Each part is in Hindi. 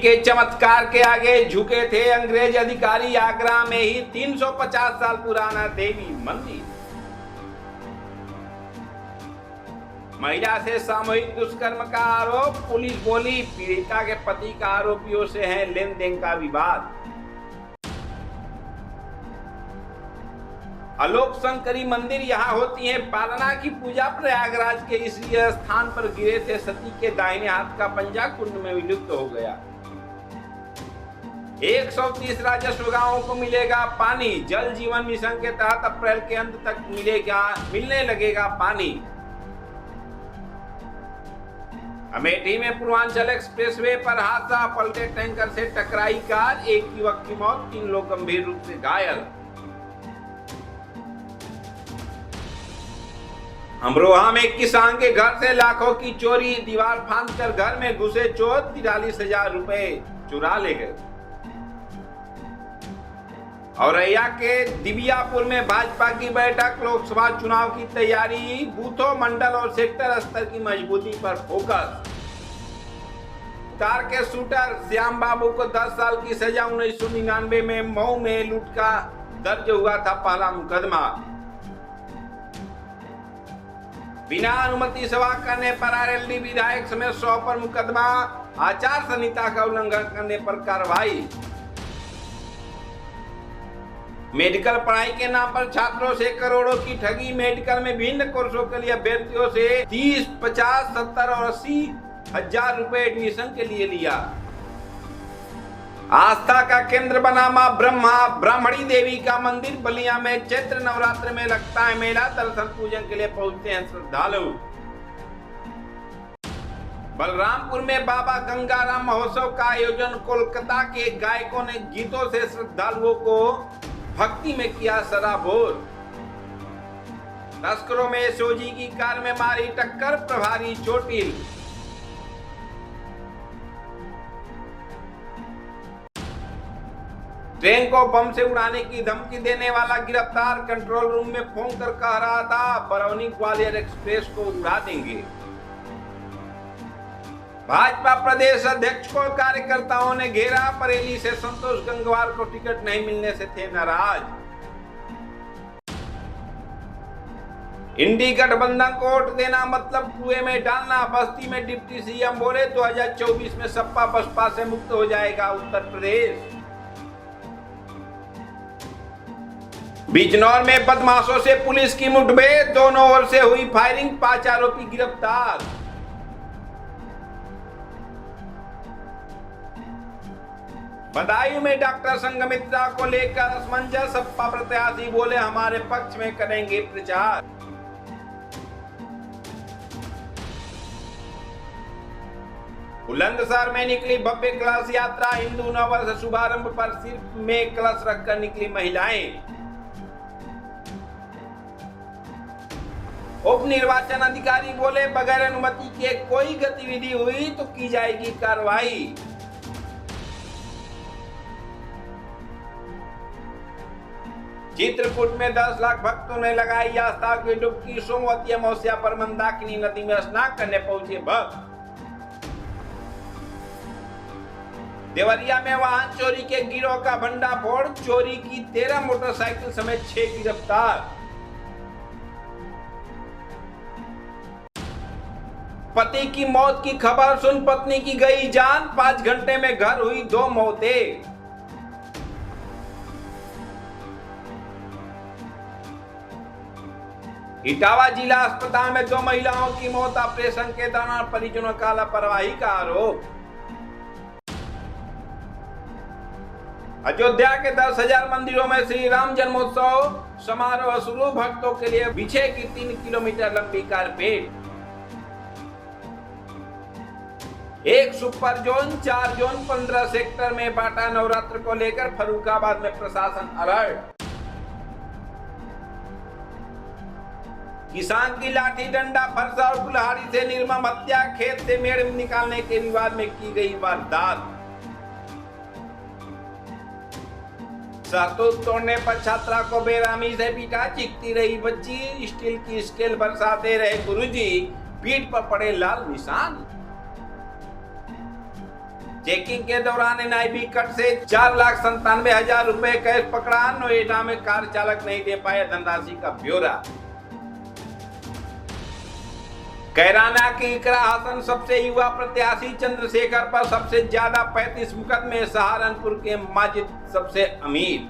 के चमत्कार के आगे झुके थे अंग्रेज अधिकारी। आगरा में ही 350 साल पुराना देवी मंदिर। महिला से सामूहिक दुष्कर्म का आरोप। पुलिस बोली पीड़िता के पति का आरोपियों से है लेन देन का विवाद। आलोक शंकरी मंदिर यहाँ होती है पालना की पूजा। प्रयागराज के इसी स्थान पर गिरे थे सती के दाहिने हाथ का पंजा, कुंड में विलुप्त हो गया। 130 राजस्व गांवों को मिलेगा पानी। जल जीवन मिशन के तहत अप्रैल के अंत तक मिलने लगेगा पानी। अमेठी में पूर्वांचल एक्सप्रेसवे पर हादसा। पलटे टैंकर से टकराई कार। एक युवक की मौत, 3 लोग गंभीर रूप से घायल। अमरोहा में किसान के घर से लाखों की चोरी। दीवार फांदकर घर में घुसे चोर, 43,000 रुपए चुरा ले गए। औरैया के दिबियापुर में भाजपा की बैठक। लोकसभा चुनाव की तैयारी, बूथों, मंडल और सेक्टर स्तर की मजबूती पर फोकस। तार के शूटर श्याम बाबू को 10 साल की सजा। 1999 में मऊ में लूट का दर्ज हुआ था पहला मुकदमा। बिना अनुमति सभा करने पर आरएलडी विधायक समेत 100 पर मुकदमा। आचार संहिता का उल्लंघन करने पर कार्रवाई। मेडिकल पढ़ाई के नाम पर छात्रों से करोड़ों की ठगी। मेडिकल में विभिन्न कोर्सों के लिए अभ्यर्थियों से 30, 50, 70 और 80 हजार रुपए एडमिशन के लिए लिया। आस्था का केंद्र बना मां ब्राह्मणी देवी का मंदिर। बलिया में चैत्र नवरात्र में लगता है मेला। दर्शन पूजन के लिए पहुंचते हैं श्रद्धालु। बलरामपुर में बाबा गंगाराम महोत्सव का आयोजन। कोलकाता के गायकों ने गीतों से श्रद्धालुओं को भक्ति में किया सराबोर। तस्करों में एसओजी की कार में मारी टक्कर, प्रभारी चोटिल। ट्रेन को बम से उड़ाने की धमकी देने वाला गिरफ्तार। कंट्रोल रूम में फोन कर कह रहा था बरौनी ग्वालियर एक्सप्रेस को उड़ा देंगे। भाजपा प्रदेश अध्यक्ष को कार्यकर्ताओं ने घेरा। बरेली से संतोष गंगवार को टिकट नहीं मिलने से थे नाराज। इंडी गठबंधन को वोट देना मतलब कुएं में डालना। बस्ती में डिप्टी सीएम बोले 2024 में सपा बसपा से मुक्त हो जाएगा उत्तर प्रदेश। बिजनौर में बदमाशों से पुलिस की मुठभेड़। दोनों ओर से हुई फायरिंग, 5 आरोपी गिरफ्तार। बदायूं में डॉक्टर संघमित्रा को लेकर असमंजस। सपा प्रत्याशी बोले हमारे पक्ष में करेंगे प्रचार। बुलंदशहर में निकली भव्य कलश यात्रा। हिंदू नववर्ष शुभारंभ पर सिर्फ में कलश रखकर निकली महिलाएं। उप निर्वाचन अधिकारी बोले बगैर अनुमति के कोई गतिविधि हुई तो की जाएगी कार्रवाई। चित्रकूट में 10 लाख भक्तों ने लगाई आस्था की डुबकी। सोमवती अमावस्या पर मंदाकिनी नदी में स्नान करने पहुंचे भक्त। देवरिया में वाहन चोरी के गिरोह का भंडाफोड़। चोरी की 13 मोटरसाइकिल समेत 6 गिरफ्तार। पति की मौत की खबर सुन पत्नी की गई जान। 5 घंटे में घर हुई 2 मौतें। इटावा जिला अस्पताल में 2 महिलाओं की मौत। ऑपरेशन के दौरान परिजनों का लापरवाही का आरोप। अयोध्या के 10,000 मंदिरों में श्री राम जन्मोत्सव समारोह शुरू। भक्तों के लिए बिछेगी 3 किलोमीटर लंबी carpet. 1 super zone, 4 zone, 15 sector में बांटा। नवरात्र को लेकर फर्रुखाबाद में प्रशासन अलर्ट। किसान की लाठी डंडा फरसा और कुल्हाड़ी से निर्मम हत्या। खेत से मेड़ निकालने के विवाद में की गई वारदात। शहतूत तोड़ने पर छात्रा को बेरहमी से पीटा। चीखती रही बच्ची। स्टील की स्केल बरसाते रहे गुरुजी। पीठ पर पड़े लाल निशान। चेकिंग के दौरान एनआईबी कट से 4,97,000 रुपए कैश पकड़ा। नोएडा में कार चालक नहीं दे पाया धनराशि का ब्यौरा। कैराना की इकरा हसन सबसे युवा प्रत्याशी, चंद्रशेखर पर सबसे ज्यादा 35 मुकदमे। सहारनपुर के माजिद सबसे अमीर।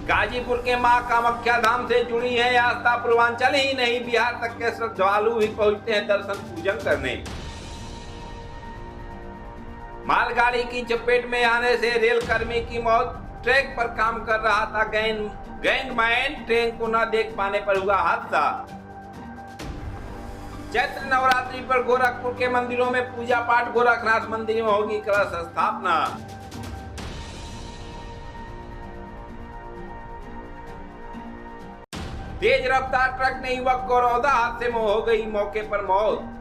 गाजीपुर के मां कामाख्या धाम से जुड़ी है आस्था। पूर्वांचल ही नहीं बिहार तक के श्रद्धालु भी पहुंचते हैं दर्शन पूजन करने। मालगाड़ी की चपेट में आने से रेल कर्मी की मौत। ट्रैक पर काम कर रहा था गैंगमैन, ट्रेन को न देख पाने पर हुआ हादसा। चैत्र नवरात्रि पर गोरखपुर के मंदिरों में पूजा पाठ। गोरखनाथ मंदिर में होगी कलश स्थापना। तेज रफ्तार ट्रक ने युवक को रौंदा, हादसे में हो गई मौके पर मौत।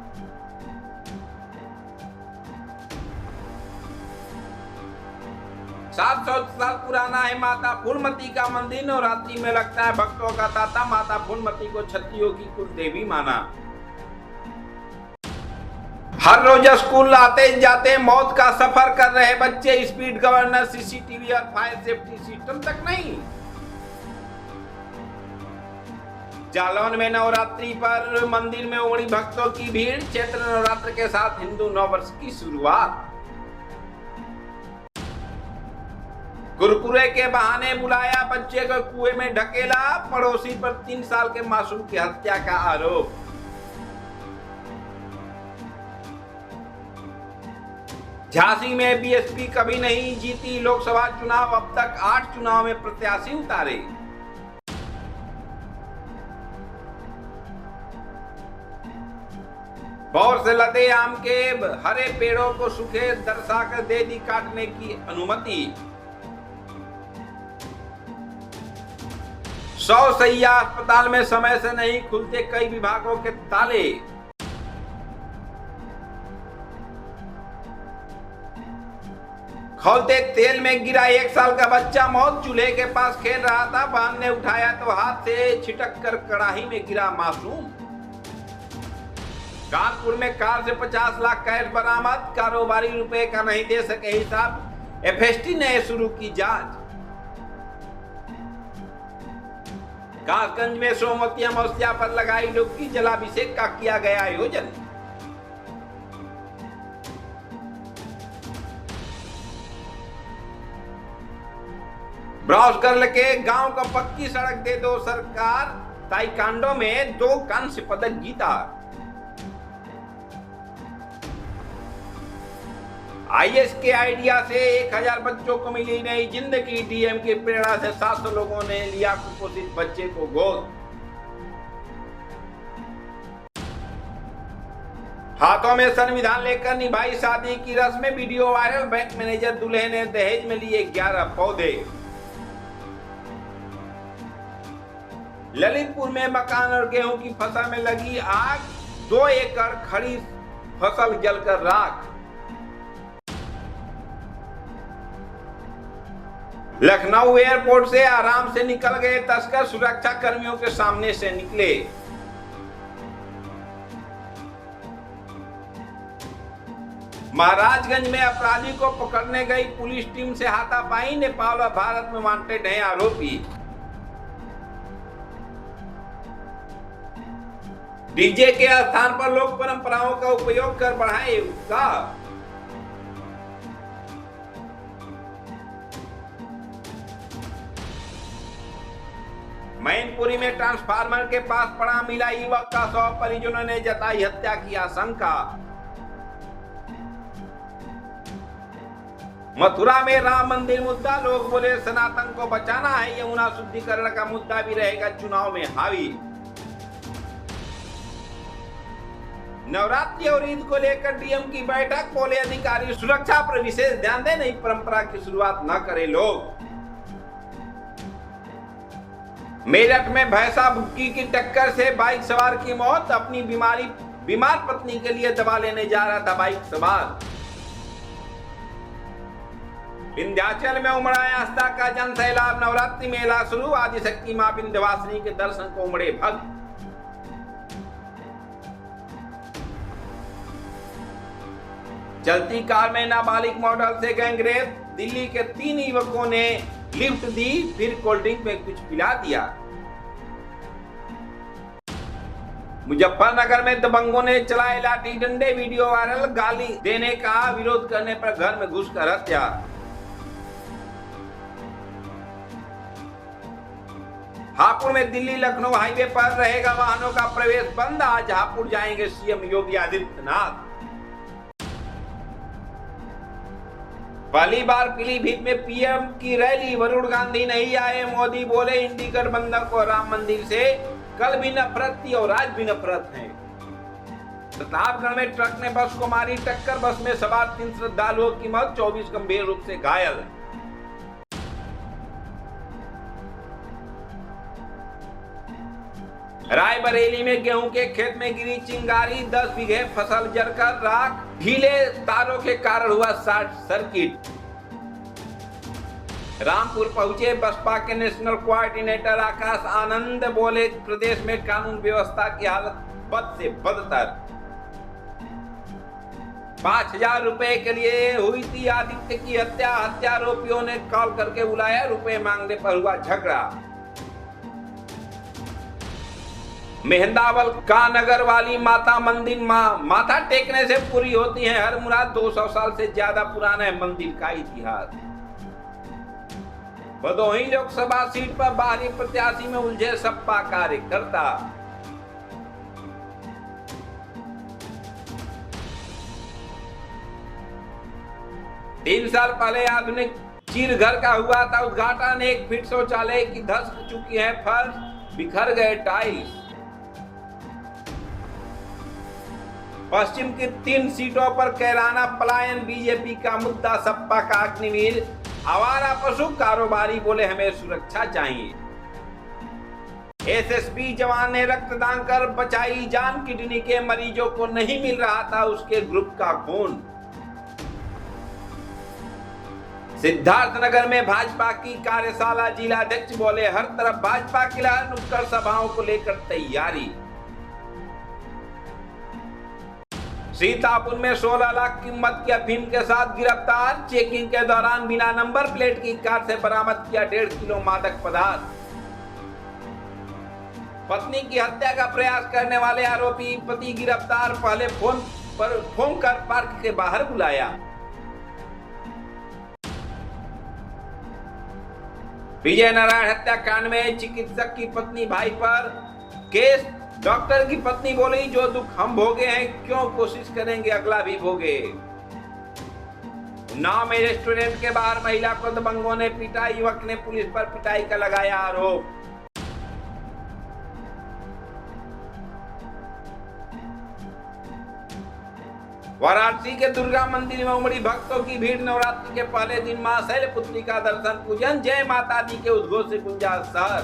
सात 700 साल पुराना है माता फूलमती का मंदिर। नवरात्रि में लगता है भक्तों का तांता। माता फूलमती को क्षत्रियों की कुल देवी माना। हर रोज स्कूल आते जाते मौत का सफर कर रहे बच्चे। स्पीड गवर्नर, सीसीटीवी और फायर सेफ्टी सिस्टम तक नहीं। जालौन में नवरात्रि पर मंदिर में उमड़ी भक्तों की भीड़। चैत्र नवरात्र के साथ हिंदू नववर्ष की शुरुआत। कुरकुरे के बहाने बुलाया, बच्चे को कुएं में ढकेला। पड़ोसी पर 3 साल के मासूम की हत्या का आरोप। झांसी में बीएसपी कभी नहीं जीती लोकसभा चुनाव। अब तक 8 चुनाव में प्रत्याशी उतारे। बौर से लदे आम के हरे पेड़ों को सूखे दर्शाकर दे दी काटने की अनुमति। 100 सैया अस्पताल में समय से नहीं खुलते कई विभागों के ताले। खौलते तेल में गिरा 1 साल का बच्चा। मौत। चूल्हे के पास खेल रहा था, बहन ने उठाया तो हाथ से छिटक कर कड़ाही में गिरा मासूम। कानपुर में कार से 50 लाख कैश बरामद। कारोबारी रुपए का नहीं दे सके हिसाब। एफएसटी ने शुरू की जांच। कासगंज में सोमवती अमावस्या पर लगाई डुबकी। जलाभिषेक का किया गया आयोजन। ब्रॉस गर्ल के गांव को पक्की सड़क दे दो सरकार। ताइक्वांडो में 2 कांस्य पदक जीता। आईएएस के आइडिया से 1000 बच्चों को मिली नई जिंदगी। डीएम की प्रेरणा से 700 लोगों ने लिया कुपोषित बच्चे को गोद। हाथों में संविधान लेकर निभाई शादी की रस्म। Video viral. बैंक मैनेजर दूल्हे ने दहेज में लिए 11 पौधे। ललितपुर में मकान और गेहूं की फसल में लगी आग। 2 एकड़ खड़ी फसल जलकर राख। लखनऊ एयरपोर्ट से आराम से निकल गए तस्कर। सुरक्षा कर्मियों के सामने से निकले। महाराजगंज में अपराधी को पकड़ने गई पुलिस टीम से हाथापाई। नेपाल और भारत में वांटेड हैं आरोपी। डीजे के स्थान पर लोक परंपराओं का उपयोग कर बढ़ाए उत्साह। मैनपुरी में ट्रांसफार्मर के पास पड़ा मिला युवक का शव। परिजनों ने जताई हत्या की आशंका। मथुरा में राम मंदिर मुद्दा। लोग बोले सनातन को बचाना है। यमुना शुद्धिकरण का मुद्दा भी रहेगा चुनाव में हावी। नवरात्रि और ईद को लेकर डीएम की बैठक। बोले अधिकारी सुरक्षा पर विशेष ध्यान दें, नई परंपरा की शुरुआत न करें लोग। मेरठ में भैंसा बुक्की की टक्कर से बाइक सवार की मौत। अपनी बीमार पत्नी के लिए दवा लेने जा रहा था बाइक सवार। विंध्याचल में उमड़ा आस्था का जन सैलाब। नवरात्रि मेला शुरू। आदिशक्ति मां विंध्यवासिनी के दर्शन को उमड़े भक्त। चलती कार में नाबालिग मॉडल से गैंगरेप, दिल्ली के 3 युवकों ने लिफ्ट दी, फिर कोल्ड ड्रिंक में कुछ पिला दिया। मुजफ्फरनगर में दबंगों ने चलाए लाठी डंडे, वीडियो वायरल, गाली देने का विरोध करने पर घर में घुसकर हत्या। हापुड़ में दिल्ली लखनऊ हाईवे पर रहेगा वाहनों का प्रवेश बंद, आज हापुड़ जाएंगे सीएम योगी आदित्यनाथ। पहली बार पीलीभीत में पीएम की रैली, वरुण गांधी नहीं आए, मोदी बोले इंडी गठबंधन को राम मंदिर से कल भी नफरत थी और आज भी नफरत है। प्रतापगढ़ में ट्रक ने बस को मारी टक्कर, बस में सवार 3 श्रद्धालुओं की मौत, 24 गंभीर रूप से घायल। रायबरेली में गेहूं के खेत में गिरी चिंगारी, 10 बीघे फसल जलकर राख, ढीले तारों के कारण हुआ शॉर्ट सर्किट। रामपुर पहुंचे बसपा के नेशनल कोऑर्डिनेटर आकाश आनंद, बोले प्रदेश में कानून व्यवस्था की हालत बद से बदतर। 5000 रुपए के लिए हुई थी आदित्य की हत्या, हत्यारोपियों ने कॉल करके बुलाया, रुपए मांगने पर हुआ झगड़ा। मेहंदावल का नगर वाली माता मंदिर माथा टेकने से पूरी होती है हर मुराद, 200 साल से ज्यादा पुराना है मंदिर का इतिहास। भदोही लोकसभा सीट पर बाहरी प्रत्याशी में उलझे सपा कार्यकर्ता। तीन साल पहले आधुनिक चीर घर का हुआ था उद्घाटन, 1 फीट शौचालय की धस चुकी है फर्श, बिखर गए टाइल्स। पश्चिम की 3 सीटों पर कैराना पलायन, बीजेपी का मुद्दा, सपा का अग्निवीर। आवारा पशु कारोबारी बोले हमें सुरक्षा चाहिए। एसएसबी जवान ने रक्तदान कर बचाई जान, किडनी के मरीजों को नहीं मिल रहा था उसके ग्रुप का खून। सिद्धार्थनगर में भाजपा की कार्यशाला, जिलाध्यक्ष बोले हर तरफ भाजपा की लहर, नुक्कड़ सभाओं को लेकर तैयारी। सीतापुर में 16 लाख कीमत की अफीम के साथ गिरफ्तार, चेकिंग के दौरान बिना नंबर प्लेट की कार से बरामद किया 1.5 किलो मादक पदार्थ। पत्नी की हत्या का प्रयास करने वाले आरोपी पति गिरफ्तार, पहले फोन कर पार्क के बाहर बुलाया। विजय नारायण हत्याकांड में चिकित्सक की पत्नी भाई पर केस, डॉक्टर की पत्नी बोली जो दुख हम भोगे हैं क्यों कोशिश करेंगे अगला भी भोगे। उन्नाव में रेस्टोरेंट के बाहर महिला को दबंगों ने पीटा, युवक ने पुलिस पर पिटाई का लगाया आरोप। वाराणसी के दुर्गा मंदिर में उमड़ी भक्तों की भीड़, नवरात्रि के पहले दिन मां शैलपुत्री का दर्शन पूजन, जय माता दी के उद्घोष से गुंजा शहर।